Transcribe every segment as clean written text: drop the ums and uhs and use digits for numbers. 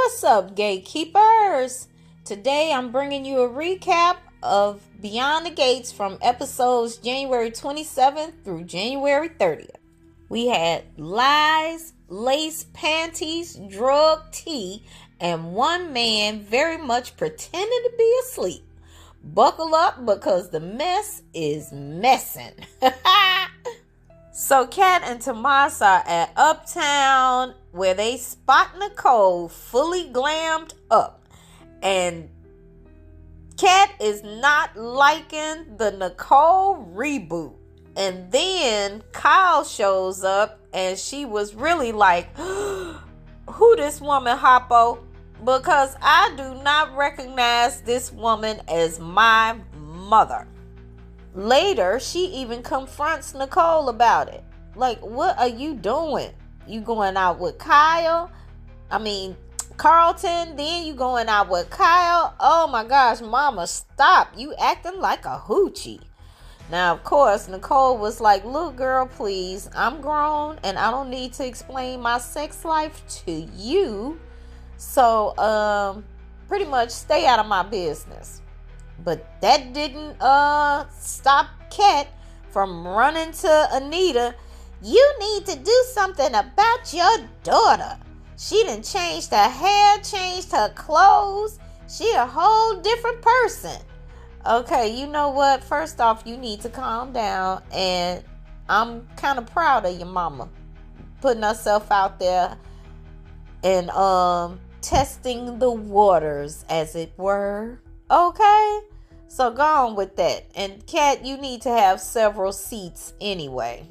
What's up, gatekeepers? Today I'm bringing you a recap of Beyond the Gates from episodes January 27th through January 30th. We had lies, lace panties, drug tea, and one man very much pretending to be asleep. Buckle up because the mess is messing. So Kat and Tomas are at Uptown where they spot Nicole fully glammed up. And Kat is not liking the Nicole reboot. And then Kyle shows up and she was really like, who this woman, Hoppo? Because I do not recognize this woman as my mother. Later, she even confronts Nicole about it. Like, what are you doing? You going out with Carlton, then you going out with Kyle. Oh my gosh, mama, stop. You acting like a hoochie. Now, of course, Nicole was like, look, girl, please. I'm grown and I don't need to explain my sex life to you. So, pretty much stay out of my business. But that didn't stop Kat from running to Anita. You need to do something about your daughter. She done changed her hair, changed her clothes. She a whole different person. Okay, you know what? First off, you need to calm down. And I'm kind of proud of your mama. Putting herself out there and testing the waters, as it were. Okay? So go on with that. And Kat, you need to have several seats anyway.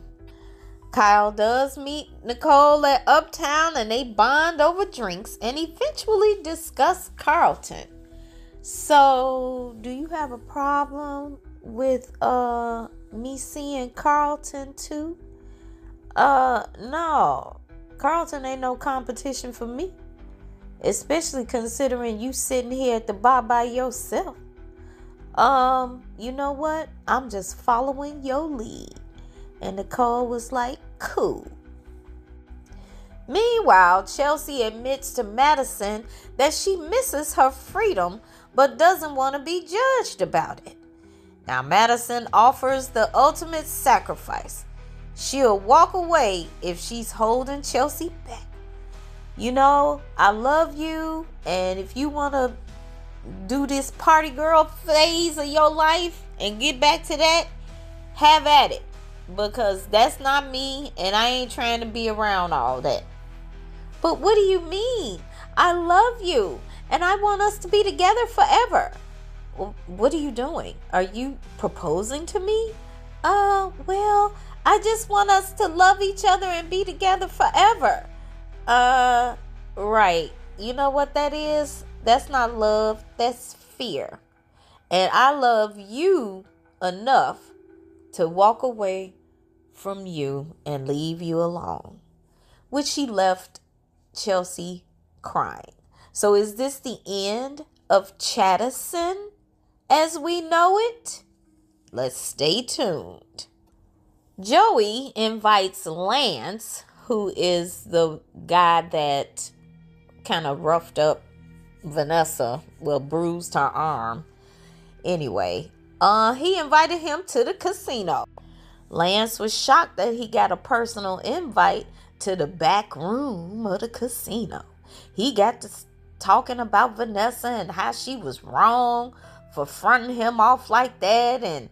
Kyle does meet Nicole at Uptown and they bond over drinks and eventually discuss Carlton. So, do you have a problem with me seeing Carlton too? No. Carlton ain't no competition for me. Especially considering you sitting here at the bar by yourself. You know what? I'm just following your lead. And Nicole was like, cool. Meanwhile, Chelsea admits to Madison that she misses her freedom but doesn't want to be judged about it. Now, Madison offers the ultimate sacrifice. She'll walk away if she's holding Chelsea back. You know, I love you, and if you want to do this party girl phase of your life and get back to that, have at it. Because that's not me, and I ain't trying to be around all that. But what do you mean? I love you, and I want us to be together forever. Well, what are you doing? Are you proposing to me? Well, I just want us to love each other and be together forever. Right. You know what that is? That's not love. That's fear. And I love you enough to walk away from you and leave you alone. Which she left Chelsea crying. So is this the end of Madison as we know it? Let's stay tuned. Joey invites Lance, who is the guy that kind of roughed up Vanessa, bruised her arm. Anyway, he invited him to the casino. Lance was shocked that he got a personal invite to the back room of the casino. He got to talking about Vanessa and how she was wrong for fronting him off like that and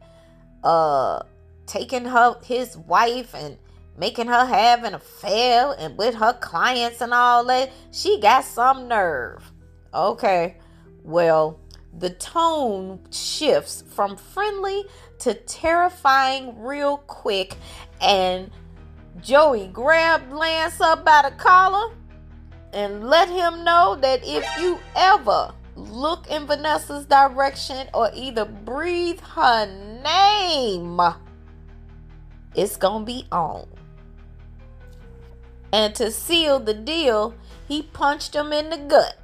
taking his wife and making her have an affair and with her clients and all that. She got some nerve. Okay, well, the tone shifts from friendly to terrifying real quick, and Joey grabbed Lance up by the collar and let him know that if you ever look in Vanessa's direction or either breathe her name, it's gonna be on. And to seal the deal, he punched him in the gut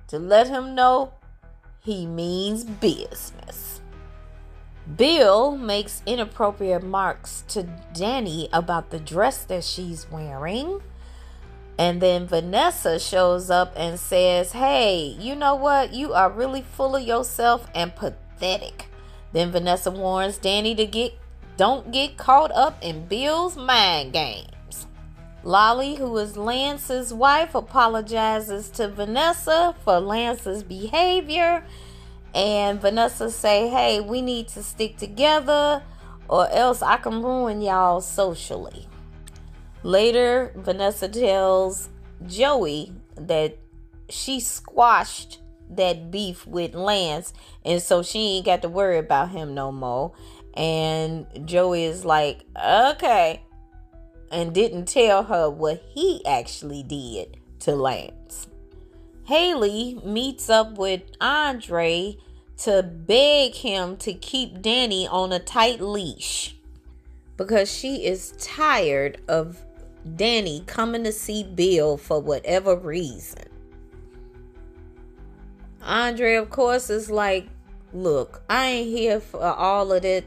to let him know he means business. Bill makes inappropriate remarks to Danny about the dress that she's wearing. And then Vanessa shows up and says, hey, you know what? You are really full of yourself and pathetic. Then Vanessa warns Danny to don't get caught up in Bill's mind games. Lolly, who is Lance's wife, apologizes to Vanessa for Lance's behavior. And Vanessa say, hey, we need to stick together or else I can ruin y'all socially. Later, Vanessa tells Joey that she squashed that beef with Lance, and so she ain't got to worry about him no more. And Joey is like, okay, and didn't tell her what he actually did to Lance. Hayley meets up with Andre to beg him to keep Danny on a tight leash because she is tired of Danny coming to see Bill for whatever reason. Andre, of course, is like, look, I ain't here for all of that,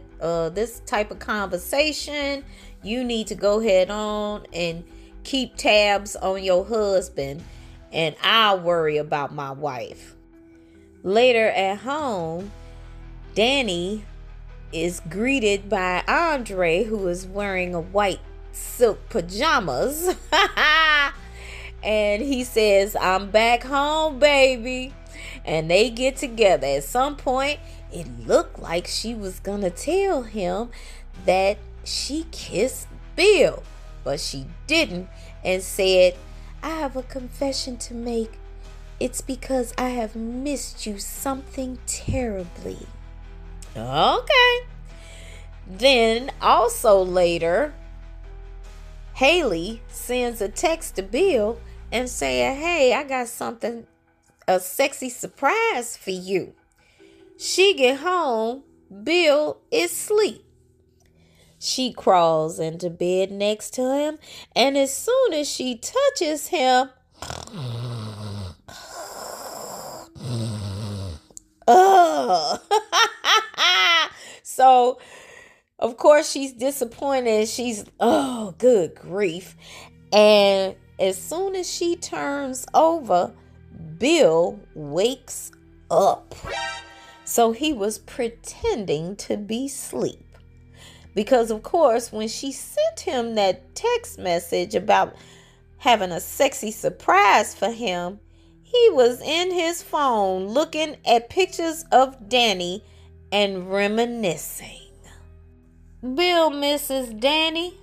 this type of conversation. You need to go ahead on and keep tabs on your husband, and I'll worry about my wife. Later at home, Danny is greeted by Andre, who is wearing a white silk pajamas. And he says, I'm back home, baby. And they get together. At some point, it looked like she was gonna tell him that she kissed Bill, but she didn't, and said, I have a confession to make. It's because I have missed you something terribly. Okay. Then also later, Hayley sends a text to Bill and saying, hey, I got something, a sexy surprise for you. She get home, Bill is asleep. She crawls into bed next to him, and as soon as she touches him, so of course she's disappointed. She's, oh, good grief. And as soon as she turns over, Bill wakes up. So he was pretending to be asleep. Because, of course, when she sent him that text message about having a sexy surprise for him, he was in his phone looking at pictures of Danny and reminiscing. Bill misses Danny.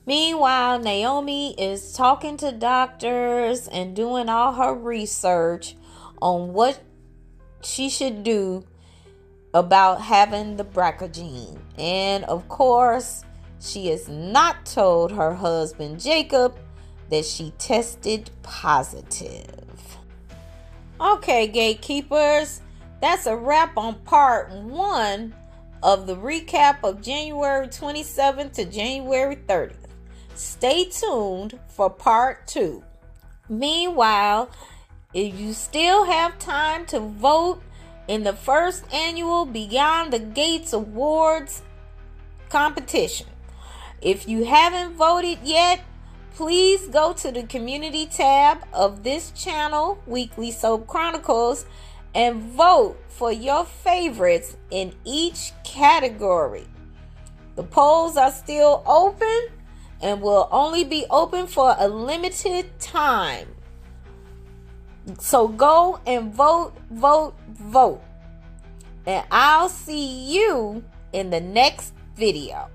Meanwhile, Naomi is talking to doctors and doing all her research on what she should do about having the BRCA gene. And of course, she has not told her husband Jacob that she tested positive. Okay, gatekeepers, that's a wrap on part 1 of the recap of January 27th to January 30th. Stay tuned for part 2. Meanwhile, if you still have time to vote in the first annual Beyond the Gates Awards competition, if you haven't voted yet, please go to the community tab of this channel, Weekly Soap Chronicles, and vote for your favorites in each category. The polls are still open and will only be open for a limited time. So go and vote, vote, vote. And I'll see you in the next video.